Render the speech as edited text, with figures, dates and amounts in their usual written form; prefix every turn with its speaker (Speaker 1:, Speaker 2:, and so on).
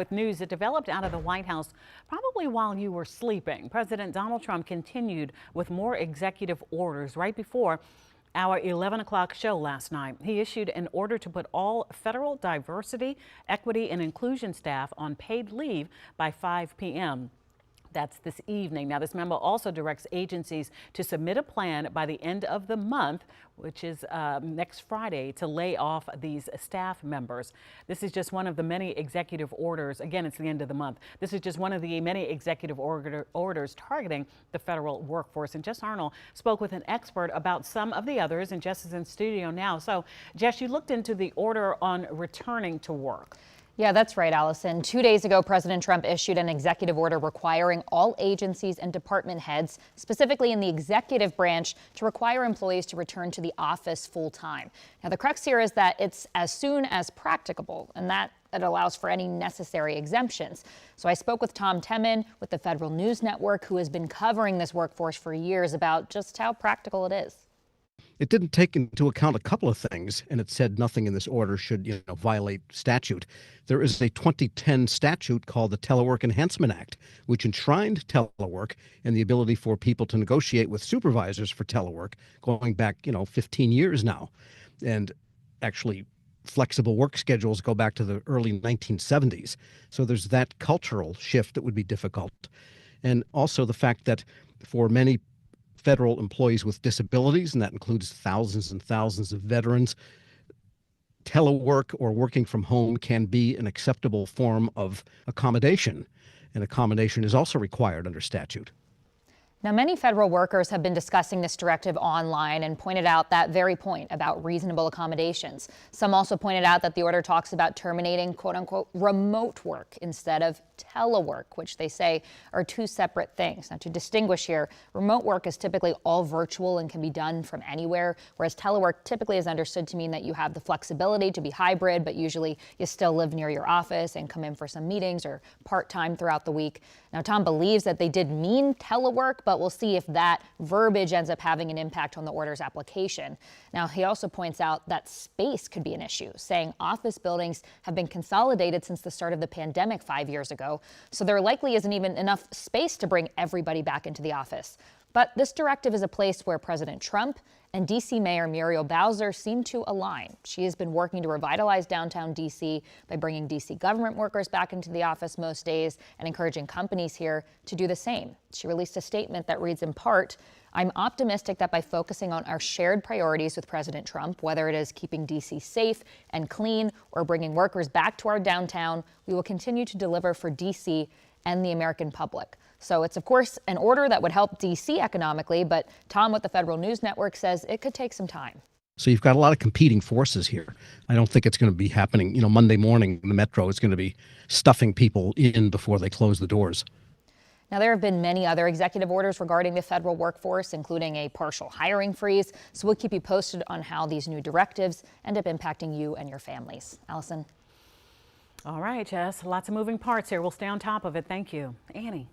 Speaker 1: With news that developed out of the White House probably while you were sleeping. President Donald Trump continued with more executive orders right before our 11 o'clock show last night. He issued an order to put all federal diversity, equity, and inclusion staff on paid leave by 5 p.m. That's this evening. Now, this memo also directs agencies to submit a plan by the end of the month, which is next Friday, to lay off these staff members. This is just one of the many executive orders. Again, it's the end of the month. This is just one of the many executive orders targeting the federal workforce. And Jess Arnold spoke with an expert about some of the others, and Jess is in studio now. So, Jess, you looked into the order on returning to work.
Speaker 2: Yeah, that's right, Allison. 2 days ago, President Trump issued an executive order requiring all agencies and department heads, specifically in the executive branch, to require employees to return to the office full time. Now, the crux here is that it's as soon as practicable, and that it allows for any necessary exemptions. So I spoke with Tom Temin with the Federal News Network, who has been covering this workforce for years, about just how practical it is.
Speaker 3: It didn't take into account a couple of things, and it said nothing in this order should, violate statute. There is a 2010 statute called the Telework Enhancement Act, which enshrined telework and the ability for people to negotiate with supervisors for telework going back, 15 years now. And actually, flexible work schedules go back to the early 1970s. So there's that cultural shift that would be difficult. And also the fact that for many federal employees with disabilities, and that includes thousands and thousands of veterans, telework or working from home can be an acceptable form of accommodation, and accommodation is also required under statute.
Speaker 2: Now, many federal workers have been discussing this directive online and pointed out that very point about reasonable accommodations. Some also pointed out that the order talks about terminating, quote unquote, remote work instead of telework, which they say are two separate things. Now, to distinguish here, remote work is typically all virtual and can be done from anywhere, whereas telework typically is understood to mean that you have the flexibility to be hybrid, but usually you still live near your office and come in for some meetings or part-time throughout the week. Now, Tom believes that they did mean telework, but we'll see if that verbiage ends up having an impact on the order's application. Now, he also points out that space could be an issue, saying office buildings have been consolidated since the start of the pandemic 5 years ago, so there likely isn't even enough space to bring everybody back into the office. But this directive is a place where President Trump and D.C. Mayor Muriel Bowser seem to align. She has been working to revitalize downtown D.C. by bringing D.C. government workers back into the office most days and encouraging companies here to do the same. She released a statement that reads in part, "I'm optimistic that by focusing on our shared priorities with President Trump, whether it is keeping D.C. safe and clean or bringing workers back to our downtown, we will continue to deliver for D.C. and the American public." So it's, of course, an order that would help D.C. economically, but Tom with the Federal News Network says it could take some time.
Speaker 3: So you've got a lot of competing forces here. I don't think it's going to be happening, Monday morning. The Metro is going to be stuffing people in before they close the doors.
Speaker 2: Now, there have been many other executive orders regarding the federal workforce, including a partial hiring freeze. So we'll keep you posted on how these new directives end up impacting you and your families. Allison.
Speaker 1: All right, Jess, lots of moving parts here. We'll stay on top of it. Thank you. Annie.